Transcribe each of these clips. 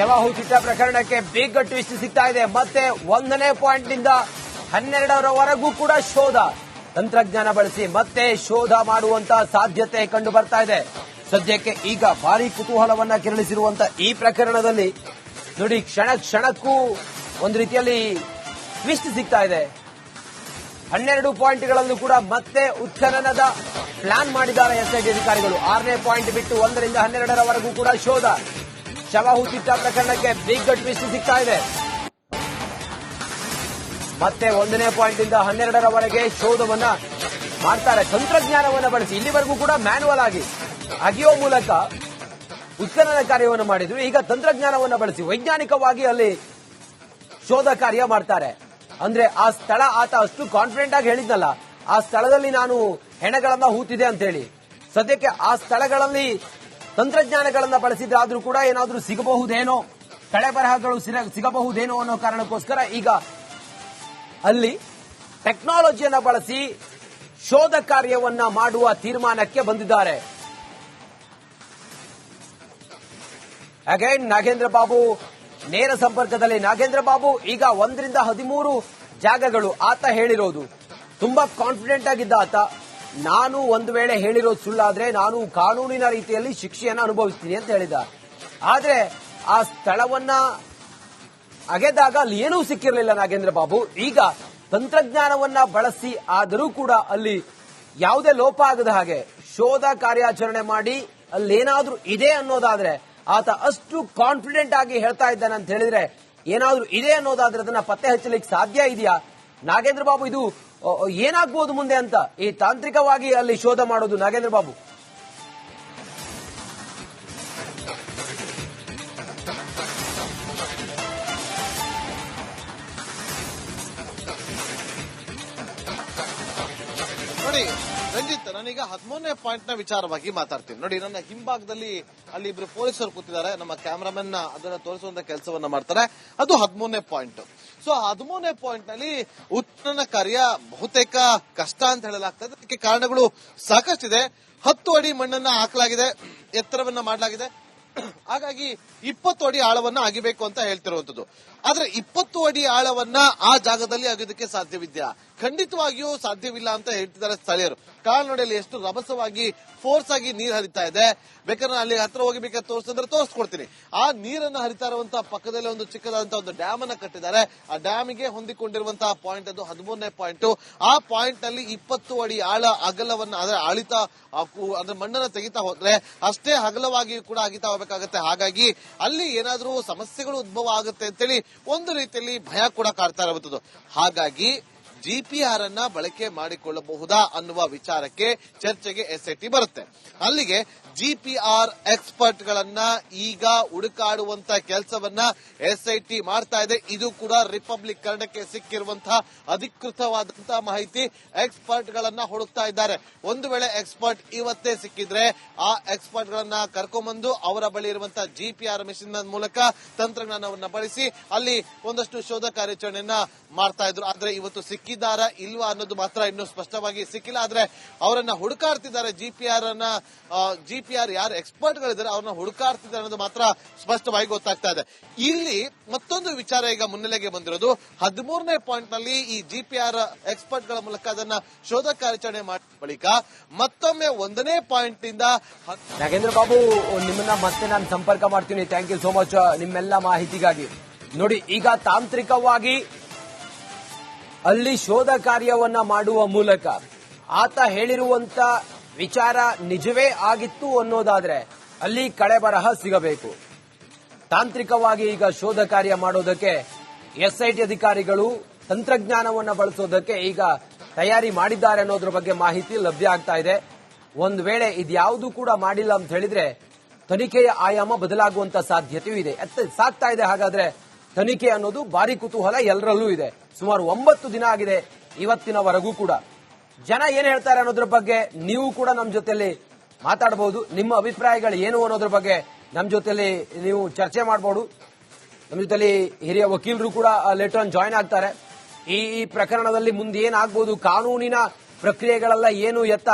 ಶವ ಹೂತಿಟ್ಟ ಪ್ರಕರಣಕ್ಕೆ big twist ಸಿಗ್ತಾ ಇದೆ. ಮತ್ತೆ 1ನೇ ಪಾಯಿಂಟ್ನಿಂದ 12ರವರೆಗೂ ಕೂಡ ಶೋಧ, ತಂತ್ರಜ್ಞಾನ ಬಳಸಿ ಮತ್ತೆ ಶೋಧ ಮಾಡುವಂತ ಸಾಧ್ಯತೆ ಕಂಡು ಬರ್ತಾ ಇದೆ. ಸದ್ಯಕ್ಕೆ ಈಗ ಭಾರಿ ಕುತೂಹಲವನ್ನ ಕೆರಳಿಸಿರುವಂತ ಈ ಪ್ರಕರಣದಲ್ಲಿ ನೋಡಿ, ಕ್ಷಣ ಕ್ಷಣಕ್ಕೂ ಒಂದು ರೀತಿಯಲ್ಲಿ ಟ್ವಿಸ್ಟ್ ಸಿಗ್ತಾ ಇದೆ. 12 ಪಾಯಿಂಟ್ಗಳಲ್ಲೂ ಕೂಡ ಮತ್ತೆ ಉತ್ಖನನದ ಪ್ಲಾನ್ ಮಾಡಿದ್ದಾರೆ ಎಸ್ಐಟಿ ಅಧಿಕಾರಿಗಳು. 6ನೇ ಪಾಯಿಂಟ್ ಬಿಟ್ಟು 1ರಿಂದ 12ರವರೆಗೂ ಕೂಡ ಶೋಧ. ಶವ ಹೂತಿಟ್ಟ ಪ್ರಕರಣಕ್ಕೆ ಬಿಗ್ ಟ್ವಿಸ್ಟ್ ಸಿಗ್ತಾ ಇದೆ. ಮತ್ತೆ 1ನೇ ಪಾಯಿಂಟ್ನಿಂದ 12ರವರೆಗೆ ಶೋಧವನ್ನ ಮಾಡ್ತಾರೆ, ತಂತ್ರಜ್ಞಾನವನ್ನ ಬಳಸಿ. ಇಲ್ಲಿವರೆಗೂ ಕೂಡ ಮ್ಯಾನ್ಯುವಲ್ ಆಗಿ ಅಗಿಯೋ ಮೂಲಕ ಉತ್ಖನನ ಕಾರ್ಯವನ್ನು ಮಾಡಿದ್ರು. ಈಗ ತಂತ್ರಜ್ಞಾನವನ್ನ ಬಳಸಿ ವೈಜ್ಞಾನಿಕವಾಗಿ ಅಲ್ಲಿ ಶೋಧ ಕಾರ್ಯ ಮಾಡ್ತಾರೆ. ಅಂದ್ರೆ ಆ ಸ್ಥಳ ಆತ ಅಷ್ಟು ಕಾನ್ಫಿಡೆಂಟ್ ಆಗಿ ಹೇಳಿದ್ನಲ್ಲ, ಆ ಸ್ಥಳದಲ್ಲಿ ನಾನು ಹೆಣಗಳನ್ನ ಹೂತಿದೆ ಅಂತ ಹೇಳಿ. ಸದ್ಯಕ್ಕೆ ಆ ಸ್ಥಳಗಳಲ್ಲಿ ತಂತ್ರಜ್ಞಾನಗಳನ್ನ ಬಳಸಿದ್ರಾದ್ರೂ ಕೂಡ ಏನಾದ್ರೂ ಸಿಗಬಹುದೇನೋ, ತಳೆ ಬರಹಗಳು ಸಿಗಬಹುದೇನೋ ಅನ್ನೋ ಕಾರಣಕ್ಕೋಸ್ಕರ ಈಗ ಅಲ್ಲಿ ಟೆಕ್ನಾಲಜಿಯನ್ನ ಬಳಸಿ ಶೋಧ ಕಾರ್ಯವನ್ನ ಮಾಡುವ ತೀರ್ಮಾನಕ್ಕೆ ಬಂದಿದ್ದಾರೆ. ಅಗೈನ್ ನಾಗೇಂದ್ರ ಬಾಬು ನೇರ ಸಂಪರ್ಕದಲ್ಲಿ. ನಾಗೇಂದ್ರ ಬಾಬು, ಈಗ 1ರಿಂದ 13 ಜಾಗಗಳು ಆತ ಹೇಳಿರೋದು. ತುಂಬಾ ಕಾನ್ಫಿಡೆಂಟ್ ಆಗಿದ್ದ ಆತ, ನಾನು ಒಂದು ವೇಳೆ ಹೇಳಿರೋದು ಸುಳ್ಳಾದ್ರೆ ನಾನು ಕಾನೂನಿನ ರೀತಿಯಲ್ಲಿ ಶಿಕ್ಷೆಯನ್ನು ಅನುಭವಿಸ್ತೀನಿ ಅಂತ ಹೇಳಿದ. ಆದ್ರೆ ಆ ಸ್ಥಳವನ್ನ ಅಗೆದಾಗ ಅಲ್ಲಿ ಏನೂ ಸಿಕ್ಕಿರಲಿಲ್ಲ ನಾಗೇಂದ್ರ ಬಾಬು. ಈಗ ತಂತ್ರಜ್ಞಾನವನ್ನ ಬಳಸಿ ಆದರೂ ಕೂಡ ಅಲ್ಲಿ ಯಾವುದೇ ಲೋಪ ಆಗದ ಹಾಗೆ ಶೋಧ ಕಾರ್ಯಾಚರಣೆ ಮಾಡಿ ಅಲ್ಲೇನಾದ್ರೂ ಇದೆ ಅನ್ನೋದಾದ್ರೆ, ಆತ ಅಷ್ಟು ಕಾನ್ಫಿಡೆಂಟ್ ಆಗಿ ಹೇಳ್ತಾ ಇದ್ದಾನೆ ಅಂತ ಹೇಳಿದ್ರೆ, ಏನಾದ್ರೂ ಇದೆ ಅನ್ನೋದಾದ್ರೆ ಅದನ್ನ ಪತ್ತೆ ಹಚ್ಚಲಿಕ್ಕೆ ಸಾಧ್ಯ ಇದೆಯಾ ನಾಗೇಂದ್ರ ಬಾಬು? ಇದು ಏನಾಗ್ಬೋದು ಮುಂದೆ ಅಂತ ಈ ತಾಂತ್ರಿಕವಾಗಿ ಅಲ್ಲಿ ಶೋಧ ಮಾಡೋದು ನಾಗೇಂದ್ರ ಬಾಬು? ನೋಡಿ ರಂಜಿತ್, ನಾನೀಗ 13ನೇ ಪಾಯಿಂಟ್ ನ ವಿಚಾರವಾಗಿ ಮಾತಾಡ್ತೀನಿ. ನೋಡಿ, ನನ್ನ ಹಿಂಭಾಗದಲ್ಲಿ ಅಲ್ಲಿ ಇಬ್ರು ಪೊಲೀಸರು ಕೂತಿದ್ದಾರೆ. ನಮ್ಮ ಕ್ಯಾಮರಾಮನ್ ಅದನ್ನ ತೋರಿಸುವಂತ ಕೆಲಸವನ್ನ ಮಾಡ್ತಾರೆ. ಅದು 13ನೇ ಪಾಯಿಂಟ್. ಸೊ 13ನೇ ಪಾಯಿಂಟ್ ನಲ್ಲಿ ಉತ್ಖನನ ಕಾರ್ಯ ಬಹುತೇಕ ಕಷ್ಟ ಅಂತ ಹೇಳಲಾಗ್ತದೆ. ಅದಕ್ಕೆ ಕಾರಣಗಳು ಸಾಕಷ್ಟಿದೆ. 10 ಅಡಿ ಮಣ್ಣನ್ನ ಹಾಕಲಾಗಿದೆ, ಎತ್ತರವನ್ನ ಮಾಡಲಾಗಿದೆ. ಹಾಗಾಗಿ 20 ಅಡಿ ಆಳವನ್ನ ಅಗಿಬೇಕು ಅಂತ ಹೇಳ್ತಿರುವಂತದ್ದು. ಆದ್ರೆ 20 ಅಡಿ ಆಳವನ್ನ ಆ ಜಾಗದಲ್ಲಿ ಅಗಿಯೋದಕ್ಕೆ ಸಾಧ್ಯವಿದ್ಯಾ? ಖಂಡಿತವಾಗಿಯೂ ಸಾಧ್ಯವಿಲ್ಲ ಅಂತ ಹೇಳ್ತಿದ್ದಾರೆ ಸ್ಥಳೀಯರು. ಕಾರಣ ನೋಡಿ, ಅಲ್ಲಿ ಎಷ್ಟು ರಭಸವಾಗಿ ಫೋರ್ಸ್ ಆಗಿ ನೀರು ಹರಿತಾ ಇದೆ. ಬೇಕಾದ್ರೆ ಅಲ್ಲಿ ಹತ್ರ ಹೋಗಿ ಬೇಕಾದ್ರೆ ತೋರಿಸಿದ್ರೆ ತೋರಿಸ್ಕೊಡ್ತೀನಿ. ಆ ನೀರನ್ನ ಹರಿತಾ ಇರುವಂತಹ ಪಕ್ಕದಲ್ಲಿ ಒಂದು ಚಿಕ್ಕದಾದಂತಹ ಒಂದು ಡ್ಯಾಮ್ ಅನ್ನ ಕಟ್ಟಿದ್ದಾರೆ. ಆ ಡ್ಯಾಮಿಗೆ ಹೊಂದಿಕೊಂಡಿರುವಂತಹ ಪಾಯಿಂಟ್ ಅದು 13ನೇ ಪಾಯಿಂಟ್. ಆ ಪಾಯಿಂಟ್ ನಲ್ಲಿ 20 ಅಡಿ ಆಳ ಅಗಲವನ್ನ ಅದ್ರ ಮಣ್ಣನ್ನ ತೆಗಿತಾ ಹೋದ್ರೆ ಅಷ್ಟೇ ಅಗಲವಾಗಿ ಕೂಡ ಅಗಿತಾ ಹೋಗಬೇಕಾಗತ್ತೆ. ಹಾಗಾಗಿ ಅಲ್ಲಿ ಏನಾದ್ರೂ ಸಮಸ್ಯೆಗಳು ಉದ್ಭವ ಆಗುತ್ತೆ ಅಂತೇಳಿ ಒಂದು ರೀತಿಯಲ್ಲಿ ಭಯ ಕೂಡ ಕಾಡ್ತಾ ಇರುವಂತದ್ದು. ಹಾಗಾಗಿ ಜಿಪಿಆರ್ ಅನ್ನ ಬಳಕೆ ಮಾಡಿಕೊಳ್ಳಬಹುದಾ ಅನ್ನುವ ವಿಚಾರಕ್ಕೆ ಚರ್ಚೆಗೆ ಎಸ್ಐಟಿ ಬರುತ್ತೆ. ಅಲ್ಲಿಗೆ ಜಿಪಿಆರ್ ಎಕ್ಸ್ಪರ್ಟ್ ಗಳನ್ನ ಈಗ ಹುಡುಕಾಡುವಂತ ಕೆಲಸವನ್ನ ಎಸ್ಐಟಿ ಮಾಡ್ತಾ ಇದೆ. ಇದು ಕೂಡ ರಿಪಬ್ಲಿಕ್ ಕನ್ನಡಕ್ಕೆ ಸಿಕ್ಕಿರುವಂತಹ ಅಧಿಕೃತವಾದಂತಹ ಮಾಹಿತಿ. ಎಕ್ಸ್ಪರ್ಟ್ ಗಳನ್ನ ಹುಡುಕ್ತಾ ಇದ್ದಾರೆ. ಒಂದು ವೇಳೆ ಎಕ್ಸ್ಪರ್ಟ್ ಇವತ್ತೇ ಸಿಕ್ಕಿದ್ರೆ ಆ ಎಕ್ಸ್ಪರ್ಟ್ ಗಳನ್ನ ಕರ್ಕೊಂಡ್ಬಂದು ಅವರ ಬಳಿ ಇರುವಂತಹ ಜಿಪಿಆರ್ ಮಿಷನ್ ಮೂಲಕ ತಂತ್ರಜ್ಞಾನವನ್ನ ಬಳಸಿ ಅಲ್ಲಿ ಒಂದಷ್ಟು ಶೋಧ ಕಾರ್ಯಾಚರಣೆಯನ್ನ ಮಾಡ್ತಾ ಇದ್ರು. ಆದ್ರೆ ಇವತ್ತು ಸಿಕ್ಕಿದ್ದಾರಾ ಇಲ್ವಾ ಅನ್ನೋದು ಮಾತ್ರ ಇನ್ನೂ ಸ್ಪಷ್ಟವಾಗಿ ಸಿಕ್ಕಿಲ್ಲ. ಆದ್ರೆ ಅವರನ್ನ ಹುಡುಕಾಡ್ತಿದ್ದಾರೆ. ಜಿಪಿಆರ್ ಯಾರು ಎಕ್ಸ್ಪರ್ಟ್ ಗಳಿದ್ದಾರೆ ಅವ್ರನ್ನ ಹುಡುಕಾಡ್ತಿದ್ದಾರೆ ಅನ್ನೋದು ಮಾತ್ರ ಸ್ಪಷ್ಟವಾಗಿ ಗೊತ್ತಾಗ್ತಾ ಇದೆ. ಇಲ್ಲಿ ಮತ್ತೊಂದು ವಿಚಾರ ಈಗ ಮುನ್ನೆಲೆಗೆ ಬಂದಿರೋದು. 13ನೇ ಪಾಯಿಂಟ್ ನಲ್ಲಿ ಈ ಜಿಪಿಆರ್ ಎಕ್ಸ್ಪರ್ಟ್ ಗಳ ಮೂಲಕ ಅದನ್ನ ಶೋಧ ಕಾರ್ಯಾಚರಣೆ ಮಾಡಿದ ಬಳಿಕ ಮತ್ತೊಮ್ಮೆ 1ನೇ ಪಾಯಿಂಟ್ ನಿಂದ ನಾಗೇಂದ್ರ ಬಾಬು, ನಿಮ್ಮನ್ನ ಮತ್ತೆ ನಾನು ಸಂಪರ್ಕ ಮಾಡ್ತೀನಿ. ಥ್ಯಾಂಕ್ ಯು ಸೋ ಮಚ್ ನಿಮ್ಮೆಲ್ಲ ಮಾಹಿತಿಗಾಗಿ. ನೋಡಿ, ಈಗ ತಾಂತ್ರಿಕವಾಗಿ ಅಲ್ಲಿ ಶೋಧ ಕಾರ್ಯವನ್ನ ಮಾಡುವ ಮೂಲಕ ಆತ ಹೇಳಿರುವಂತ ವಿಚಾರ ನಿಜವೇ ಆಗಿತ್ತು ಅನ್ನೋದಾದ್ರೆ ಅಲ್ಲಿ ಕಳೆಬರಹ ಸಿಗಬೇಕು. ತಾಂತ್ರಿಕವಾಗಿ ಈಗ ಶೋಧ ಕಾರ್ಯ ಮಾಡೋದಕ್ಕೆ ಎಸ್ಐಟಿ ಅಧಿಕಾರಿಗಳು ತಂತ್ರಜ್ಞಾನವನ್ನ ಬಳಸೋದಕ್ಕೆ ಈಗ ತಯಾರಿ ಮಾಡಿದ್ದಾರೆ ಅನ್ನೋದ್ರ ಬಗ್ಗೆ ಮಾಹಿತಿ ಲಭ್ಯ ಆಗ್ತಾ ಇದೆ. ಒಂದು ವೇಳೆ ಇದ್ಯಾವುದು ಕೂಡ ಮಾಡಿಲ್ಲ ಅಂತ ಹೇಳಿದ್ರೆ ತನಿಖೆಯ ಆಯಾಮ ಬದಲಾಗುವಂತ ಸಾಧ್ಯತೆಯೂ ಇದೆ. ಸಾಗ್ತಾ ಇದೆ. ಹಾಗಾದ್ರೆ ತನಿಖೆ ಅನ್ನೋದು ಭಾರಿ ಕುತೂಹಲ ಎಲ್ಲರಲ್ಲೂ ಇದೆ. ಸುಮಾರು 9 ದಿನ ಆಗಿದೆ ಇವತ್ತಿನವರೆಗೂ ಕೂಡ. ಜನ ಏನ್ ಹೇಳ್ತಾರೆ ಅನ್ನೋದ್ರ ಬಗ್ಗೆ ನೀವು ಕೂಡ ನಮ್ಮ ಜೊತೆಲಿ ಮಾತಾಡಬಹುದು. ನಿಮ್ಮ ಅಭಿಪ್ರಾಯಗಳು ಏನು ಅನ್ನೋದ್ರ ಬಗ್ಗೆ ನಮ್ಮ ಜೊತೆಲಿ ನೀವು ಚರ್ಚೆ ಮಾಡಬಹುದು. ನಮ್ಮ ಜೊತೆಲಿ ಹಿರಿಯ ವಕೀಲರು ಕೂಡ ಲೇಟರ್ ಆನ್ ಜಾಯ್ನ್ ಆಗ್ತಾರೆ. ಈ ಪ್ರಕರಣದಲ್ಲಿ ಮುಂದೆ ಏನಾಗಬಹುದು, ಕಾನೂನಿನ ಪ್ರಕ್ರಿಯೆಗಳೆಲ್ಲ ಏನು ಎತ್ತ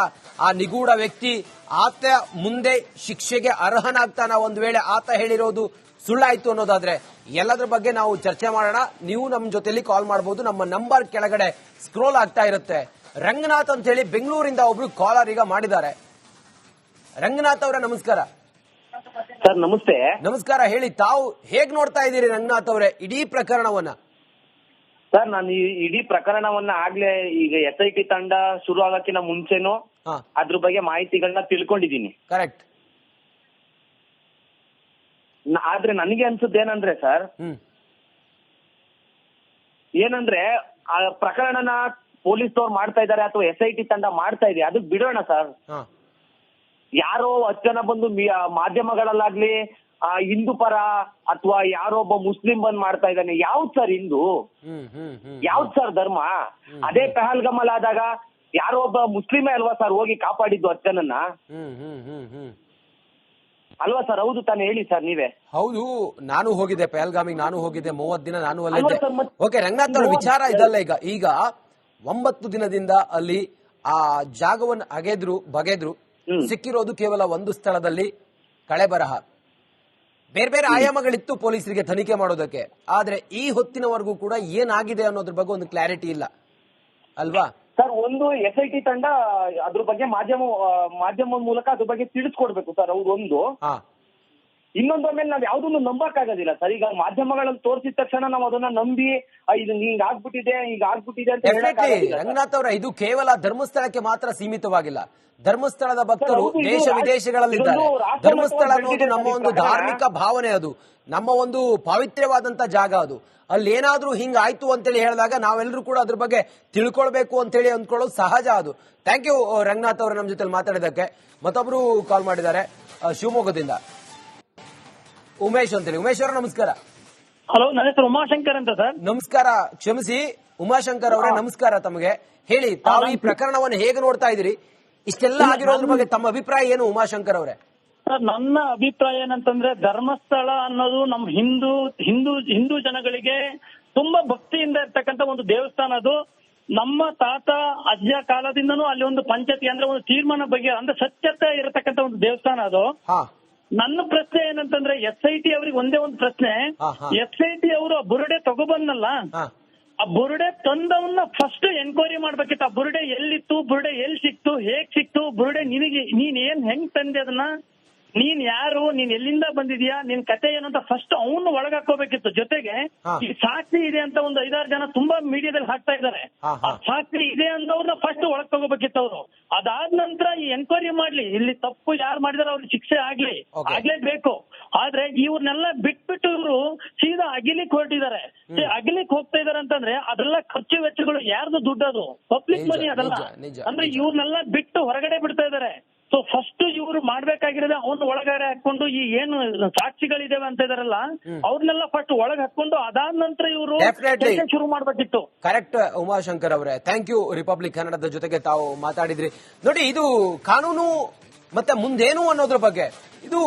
ಆ ನಿಗೂಢ ವ್ಯಕ್ತಿ ಆತ ಮುಂದೆ ಶಿಕ್ಷೆಗೆ ಅರ್ಹನಾಗ್ತಾನ ಒಂದು ವೇಳೆ ಆತ ಹೇಳಿರೋದು ಸುಳ್ಳಾಯ್ತು ಅನ್ನೋದಾದ್ರೆ ಎಲ್ಲದ್ರ ಬಗ್ಗೆ ನಾವು ಚರ್ಚೆ ಮಾಡೋಣ. ನೀವು ನಮ್ಮ ಜೊತೆಲಿ ಕಾಲ್ ಮಾಡಬಹುದು. ನಮ್ಮ ನಂಬರ್ ಕೆಳಗಡೆ ಸ್ಕ್ರೋಲ್ ಆಗ್ತಾ ಇರುತ್ತೆ. ರಂಗನಾಥ್ ಅಂತ ಹೇಳಿ ಬೆಂಗಳೂರಿಂದ ಒಬ್ರು ಕಾಲರ್ ಈಗ ಮಾಡಿದ್ದಾರೆ. ರಂಗನಾಥ್ ಅವರೇ ನಮಸ್ಕಾರ. ಸರ್ ನಮಸ್ತೆ. ನಮಸ್ಕಾರ. ಹೇಳಿ, ತಾವು ಹೇಗ್ ನೋಡ್ತಾ ಇದ್ದೀರಿ ರಂಗನಾಥ್ ಅವರೇ ಇಡೀ ಪ್ರಕರಣವನ್ನ? ಸರ್ ನಾನು ಈ ಇಡೀ ಪ್ರಕರಣವನ್ನ ಆಗ್ಲೇ ಈಗ SIT ತಂಡ ಶುರು ಆಗಕ್ಕಿಂತ ಮುಂಚೆನೂ ಅದ್ರ ಬಗ್ಗೆ ಮಾಹಿತಿಗಳನ್ನ ತಿಳ್ಕೊಂಡಿದ್ದೀನಿ. ಕರೆಕ್ಟ್. ಆದ್ರೆ ನನಗೆ ಅನ್ಸುತ್ತೇನಂದ್ರೆ ಸರ್, ಏನಂದ್ರೆ ಆ ಪ್ರಕರಣನ ಪೊಲೀಸ್ನವ್ರು ಮಾಡ್ತಾ ಇದಾರೆ ಅಥವಾ SIT ತಂಡ ಮಾಡ್ತಾ ಇದೆ, ಅದಕ್ಕೆ ಬಿಡೋಣ ಸರ್. ಯಾರೋ 10 ಜನ ಬಂದು ಮಾಧ್ಯಮಗಳಲ್ಲಾಗ್ಲಿ ಹಿಂದೂ ಪರ ಅಥವಾ ಯಾರೋ ಒಬ್ಬ ಮುಸ್ಲಿಂ ಬಂದ್ ಮಾಡ್ತಾ ಇದ್ದಾನೆ. ಯಾವ್ದು ಸರ್ ಹಿಂದೂ, ಯಾವ್ದು ಸರ್ ಧರ್ಮ? ಅದೇ ಪಹಲ್ಗಮಲ್ ಆದಾಗ ಯಾರೋ ಒಬ್ಬ ಮುಸ್ಲಿಮೇ ಅಲ್ವಾ ಸರ್ ಹೋಗಿ ಕಾಪಾಡಿದ್ದು 10 ಜನನ್ನ ಅಲ್ವಾ ಸರ್? ಹೌದು ತಾನೇ, ಹೇಳಿ ಸರ್ ನೀವೇ. ಹೌದು, ನಾನು ಹೋಗಿದ್ದೆ ಪಹಲ್ಗಾಮಿಗೆ, ನಾನು ಹೋಗಿದ್ದೆ 30 ದಿನ ನಾನು ಅಲ್ಲಿದ್ದೆ. ಓಕೆ ರಂಗನಾಥ್ ಅವರ ವಿಚಾರ ಇದಲ್ಲ. ಈಗ 9 ದಿನದಿಂದ ಅಲ್ಲಿ ಆ ಜಾಗವನ್ನು ಬಗೆದ್ರು ಸಿಕ್ಕಿರೋದು ಕೇವಲ ಒಂದು ಸ್ಥಳದಲ್ಲಿ ಕಳೆಬರಹ. ಬೇರೆ ಬೇರೆ ಆಯಾಮಗಳಿತ್ತು ಪೊಲೀಸರಿಗೆ ತನಿಖೆ ಮಾಡೋದಕ್ಕೆ. ಆದ್ರೆ ಈ ಹೊತ್ತಿನವರೆಗೂ ಕೂಡ ಏನಾಗಿದೆ ಅನ್ನೋದ್ರ ಬಗ್ಗೆ ಒಂದು ಕ್ಲಾರಿಟಿ ಇಲ್ಲ ಅಲ್ವಾ ಸರ್? ಒಂದು SIT ತಂಡ ಅದ್ರ ಬಗ್ಗೆ ಮಾಧ್ಯಮ ಮೂಲಕ ಅದ್ರ ಬಗ್ಗೆ ತಿಳಿಸ್ಕೊಡ್ಬೇಕು ಸರ್. ಅವ್ರು ಒಂದು. ಇನ್ನೊಂದು ಮೇಲೆ ನಾವ್ ಯಾವ್ದನ್ನು ನಂಬಕ್ ಆಗೋದಿಲ್ಲ ಸರ್. ಈಗ ಮಾಧ್ಯಮಗಳಲ್ಲಿ ತೋರಿಸಿದ ತಕ್ಷಣ ನಾವು ಅದನ್ನ ನಂಬಿ ಇದು ಹಿಂಗ್ ಆಗ್ಬಿಟ್ಟಿದೆ ಅಂತ ರಂಗನಾಥ್ ಅವರ ಇದು ಕೇವಲ ಧರ್ಮಸ್ಥಳಕ್ಕೆ ಮಾತ್ರ ಸೀಮಿತವಾಗಿಲ್ಲ. ಧರ್ಮಸ್ಥಳದ ಭಕ್ತರು ದೇಶ ವಿದೇಶಗಳಲ್ಲಿದ್ದಾರೆ. ಧರ್ಮಸ್ಥಳ ಅನ್ನೋದು ನಮ್ಮ ಒಂದು ಧಾರ್ಮಿಕ ಭಾವನೆ, ಅದು ನಮ್ಮ ಒಂದು ಪಾವಿತ್ರ್ಯವಾದಂತ ಜಾಗ. ಅದು ಅಲ್ಲಿ ಏನಾದ್ರೂ ಹಿಂಗಾಯ್ತು ಅಂತೇಳಿ ಹೇಳಿದಾಗ ನಾವೆಲ್ಲರೂ ಕೂಡ ಅದ್ರ ಬಗ್ಗೆ ತಿಳ್ಕೊಳ್ಬೇಕು ಅಂತೇಳಿ ಅಂದ್ಕೊಳ್ಳೋದು ಸಹಜ. ಅದು ಥ್ಯಾಂಕ್ ಯು ರಂಗನಾಥ್ ಅವರು ನಮ್ಮ ಜೊತೆ ಮಾತಾಡಿದಕ್ಕೆ. ಮತ್ತೊಬ್ರು ಕಾಲ್ ಮಾಡಿದ್ದಾರೆ ಶಿವಮೊಗ್ಗದಿಂದ, ಉಮೇಶ್ ಅಂತೇಳಿ. ಉಮೇಶ್ ಅವರ ನಮಸ್ಕಾರ. ಹಲೋ, ನನ್ನ ಹೆಸರು ಉಮಾಶಂಕರ್ ಅಂತ ಸರ್. ನಮಸ್ಕಾರ. ಕ್ಷಮಿಸಿ ಉಮಾಶಂಕರ್ ಅವರೇ ನಮಸ್ಕಾರ ತಮಗೆ. ಹೇಳಿ, ತಾವು ಈ ಪ್ರಕರಣವನ್ನು ಹೇಗೆ ನೋಡ್ತಾ ಇದ್ದೀರಿ? ಇಷ್ಟೆಲ್ಲ ಆಗಿರೋದ್ರ ಬಗ್ಗೆ ತಮ್ಮ ಅಭಿಪ್ರಾಯ ಏನು ಉಮಾಶಂಕರ್ ಅವರೇ? ಸರ್, ನನ್ನ ಅಭಿಪ್ರಾಯ ಏನಂತಂದ್ರೆ ಧರ್ಮಸ್ಥಳ ಅನ್ನೋದು ನಮ್ಮ ಹಿಂದೂ ಜನಗಳಿಗೆ ತುಂಬಾ ಭಕ್ತಿಯಿಂದ ಇರ್ತಕ್ಕಂಥ ಒಂದು ದೇವಸ್ಥಾನ. ಅದು ನಮ್ಮ ತಾತ ಅಜ್ಜ ಕಾಲದಿಂದನೂ ಅಲ್ಲಿ ಒಂದು ಪಂಚಾಯತಿ ಅಂದ್ರೆ ಒಂದು ತೀರ್ಮಾನ ಬಗ್ಗೆ ಅಂದ್ರೆ ಸತ್ಯತೆ ಇರತಕ್ಕಂಥ ಒಂದು ದೇವಸ್ಥಾನ ಅದು. ನನ್ನ ಪ್ರಶ್ನೆ ಏನಂತಂದ್ರೆ SIT ಅವ್ರಿಗೆ ಒಂದೇ ಒಂದು ಪ್ರಶ್ನೆ. SIT ಅವರು ಆ ಬುರುಡೆ ತಗೊಬಂದಲ್ಲ, ಆ ಬುರುಡೆ ತಂದವನ್ನ ಫಸ್ಟ್ ಎನ್ಕ್ವೈರಿ ಮಾಡ್ಬೇಕಿತ್ತು. ಆ ಬುರುಡೆ ಎಲ್ಲಿತ್ತು, ಬುರುಡೆ ಎಲ್ಲಿ ಸಿಕ್ತು, ಹೇಗ್ ಸಿಕ್ತು, ಬುರುಡೆ ನೀನ್ ಹೆಂಗ್ ತಂದೆ ಅದನ್ನ, ನೀನ್ ಯಾರು, ನೀನ್ ಎಲ್ಲಿಂದ ಬಂದಿದ್ಯಾ, ನಿನ್ ಕತೆ ಏನು ಅಂತ ಫಸ್ಟ್ ಅವನು ಒಳಗಾಕೋಬೇಕಿತ್ತು. ಜೊತೆಗೆ ಈ ಸಾಕ್ಷಿ ಇದೆ ಅಂತ ಒಂದು 5-6 ಜನ ತುಂಬಾ ಮೀಡಿಯಾದಲ್ಲಿ ಹಾಕ್ತಾ ಇದ್ದಾರೆ. ಸಾಕ್ಷಿ ಇದೆ ಅನ್ನೋರ್ನ ಫಸ್ಟ್ ಒಳಗ್ ತಗೋಬೇಕಿತ್ತು ಅವರು. ಅದಾದ ನಂತರ ಈ ಎನ್ಕ್ವೈರಿ ಮಾಡ್ಲಿ, ಇಲ್ಲಿ ತಪ್ಪು ಯಾರು ಮಾಡಿದಾರೆ ಅವ್ರಿಗೆ ಶಿಕ್ಷೆ ಆಗ್ಲೇಬೇಕು. ಆದ್ರೆ ಇವ್ರನ್ನೆಲ್ಲ ಬಿಟ್ಬಿಟ್ಟು ಇವರು ಸೀದಾ ಅಗಿಲಿಕ್ ಹೊರಟಿದ್ದಾರೆ. ಅಗಿಲಿಕ್ ಹೋಗ್ತಾ ಇದಾರೆ ಅಂತಂದ್ರೆ ಅದೆಲ್ಲ ಖರ್ಚು ವೆಚ್ಚಗಳು ಯಾರ್ದು ದುಡ್ಡದು, ಪಬ್ಲಿಕ್ ಮನಿ ಅದಲ್ಲ. ಅಂದ್ರೆ ಇವ್ರನ್ನೆಲ್ಲ ಬಿಟ್ಟು ಹೊರಗಡೆ ಬಿಡ್ತಾ ಇದಾರೆ. ಸೊ ಫಸ್ಟ್ ಇವರು ಮಾಡ್ಬೇಕಾಗಿರೋದು ಅವನ್ನ ಒಳಗಡೆ ಹಾಕೊಂಡು ಈ ಏನು ಸಾಕ್ಷಿಗಳಿದಾವೆ ಅಂತ ಇದಾರಲ್ಲ ಅವ್ರನ್ನೆಲ್ಲ ಫಸ್ಟ್ ಒಳಗೆ ಹಾಕೊಂಡು ಅದಾದ ನಂತರ ಇವರು ಶುರು ಮಾಡ್ಬೇಕಿತ್ತು. ಕರೆಕ್ಟ್ ಉಮಾಶಂಕರ್ ಅವರೇ, ಥ್ಯಾಂಕ್ ಯು. ರಿಪಬ್ಲಿಕ್ ಕನ್ನಡದ ಜೊತೆಗೆ ತಾವು ಮಾತಾಡಿದ್ರಿ. ನೋಡಿ, ಇದು ಕಾನೂನು ಮತ್ತೆ ಮುಂದೇನು ಅನ್ನೋದ್ರ ಬಗ್ಗೆ, ಇದು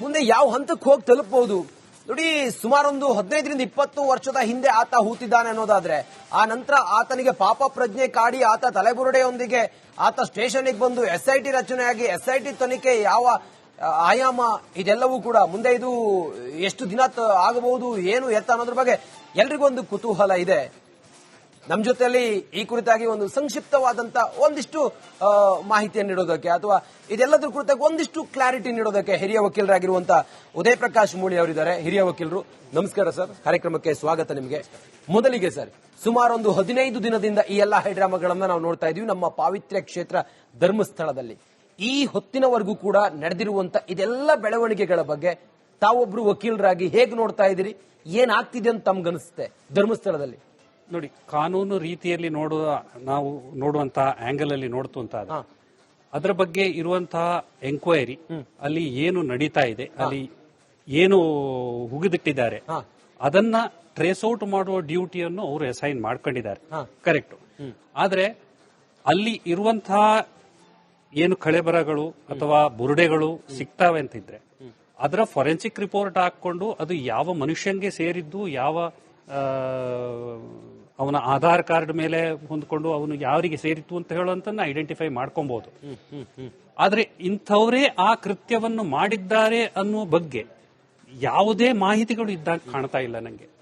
ಮುಂದೆ ಯಾವ ಹಂತಕ್ಕೆ ಹೋಗಿ ತಲುಪಬಹುದು. ನೋಡಿ, ಸುಮಾರೊಂದು 15-20 ವರ್ಷದ ಹಿಂದೆ ಆತ ಹೂತಿದ್ದಾನೆ ಅನ್ನೋದಾದ್ರೆ ಆ ನಂತರ ಆತನಿಗೆ ಪಾಪ ಪ್ರಜ್ಞೆ ಕಾಡಿ ಆತ ತಲೆಬುರುಡೆಯೊಂದಿಗೆ ಆತ ಸ್ಟೇಷನ್ಗೆ ಬಂದು SIT ರಚನೆಯಾಗಿ SIT ತನಿಖೆ ಯಾವ ಆಯಾಮ ಇದೆಲ್ಲವೂ ಕೂಡ ಮುಂದೆ ಇದು ಎಷ್ಟು ದಿನ ಆಗಬಹುದು ಏನು ಎತ್ತ ಅನ್ನೋದ್ರ ಬಗ್ಗೆ ಎಲ್ರಿಗೊಂದು ಕುತೂಹಲ ಇದೆ. ನಮ್ಮ ಜೊತೆಯಲ್ಲಿ ಈ ಕುರಿತಾಗಿ ಒಂದು ಸಂಕ್ಷಿಪ್ತವಾದಂತ ಒಂದಿಷ್ಟು ಮಾಹಿತಿಯನ್ನು ನೀಡೋದಕ್ಕೆ ಅಥವಾ ಇದೆಲ್ಲದ್ರ ಕುರಿತಾಗಿ ಒಂದಿಷ್ಟು ಕ್ಲಾರಿಟಿ ನೀಡೋದಕ್ಕೆ ಹಿರಿಯ ವಕೀಲರಾಗಿರುವಂತಹ ಉದಯ್ ಪ್ರಕಾಶ್ ಮೂಳಿ ಅವರಿದ್ದಾರೆ. ಹಿರಿಯ ವಕೀಲರು, ನಮಸ್ಕಾರ ಸರ್, ಕಾರ್ಯಕ್ರಮಕ್ಕೆ ಸ್ವಾಗತ ನಿಮಗೆ. ಮೊದಲಿಗೆ ಸರ್, ಸುಮಾರೊಂದು 15 ದಿನದಿಂದ ಈ ಎಲ್ಲ ಹೈಡ್ರಾಮಾಗಳನ್ನ ನಾವು ನೋಡ್ತಾ ಇದೀವಿ ನಮ್ಮ ಪಾವಿತ್ರ್ಯ ಕ್ಷೇತ್ರ ಧರ್ಮಸ್ಥಳದಲ್ಲಿ. ಈ ಹೊತ್ತಿನವರೆಗೂ ಕೂಡ ನಡೆದಿರುವಂತ ಇದೆಲ್ಲ ಬೆಳವಣಿಗೆಗಳ ಬಗ್ಗೆ ತಾವೊಬ್ರು ವಕೀಲರಾಗಿ ಹೇಗೆ ನೋಡ್ತಾ ಇದ್ದೀರಿ? ಏನಾಗ್ತಿದೆ ಅಂತ ತಮ್ಗನ್ಸುತ್ತೆ ಧರ್ಮಸ್ಥಳದಲ್ಲಿ? ನೋಡಿ, ಕಾನೂನು ರೀತಿಯಲ್ಲಿ ನಾವು ನೋಡುವಂತಹ ಆಂಗಲ್ ಅಲ್ಲಿ ನೋಡ್ತು ಅಂತ ಅದರ ಬಗ್ಗೆ ಇರುವಂತಹ ಎಂಕ್ವೈರಿ, ಅಲ್ಲಿ ಏನು ನಡೀತಾ ಇದೆ, ಅಲ್ಲಿ ಏನು ಹುಗಿದಿಟ್ಟಿದ್ದಾರೆ ಅದನ್ನ ಟ್ರೇಸ್ ಔಟ್ ಮಾಡುವ ಡ್ಯೂಟಿಯನ್ನು ಅವರು ಅಸೈನ್ ಮಾಡ್ಕೊಂಡಿದ್ದಾರೆ. ಕರೆಕ್ಟ್. ಆದ್ರೆ ಅಲ್ಲಿ ಇರುವಂತಹ ಏನು ಕಳೆಬರಗಳು ಅಥವಾ ಬುರುಡೆಗಳು ಸಿಗ್ತಾವೆ ಅಂತಿದ್ರೆ ಅದರ ಫೊರೆನ್ಸಿಕ್ ರಿಪೋರ್ಟ್ ಹಾಕೊಂಡು ಅದು ಯಾವ ಮನುಷ್ಯನ್ಗೆ ಸೇರಿದ್ದು, ಯಾವ ಅವನ ಆಧಾರ್ ಕಾರ್ಡ್ ಮೇಲೆ ಹೊಂದ್ಕೊಂಡು ಅವನು ಯಾರಿಗೆ ಸೇರಿತ್ತು ಅಂತ ಹೇಳುವಂತನ್ನ ಐಡೆಂಟಿಫೈ ಮಾಡ್ಕೊಬಹುದು. ಆದ್ರೆ ಇಂಥವರೇ ಆ ಕೃತ್ಯವನ್ನು ಮಾಡಿದ್ದಾರೆ ಅನ್ನುವ ಬಗ್ಗೆ ಯಾವುದೇ ಮಾಹಿತಿಗಳು ಇದ್ದಾಗ ಕಾಣ್ತಾ ಇಲ್ಲ ನಂಗೆ.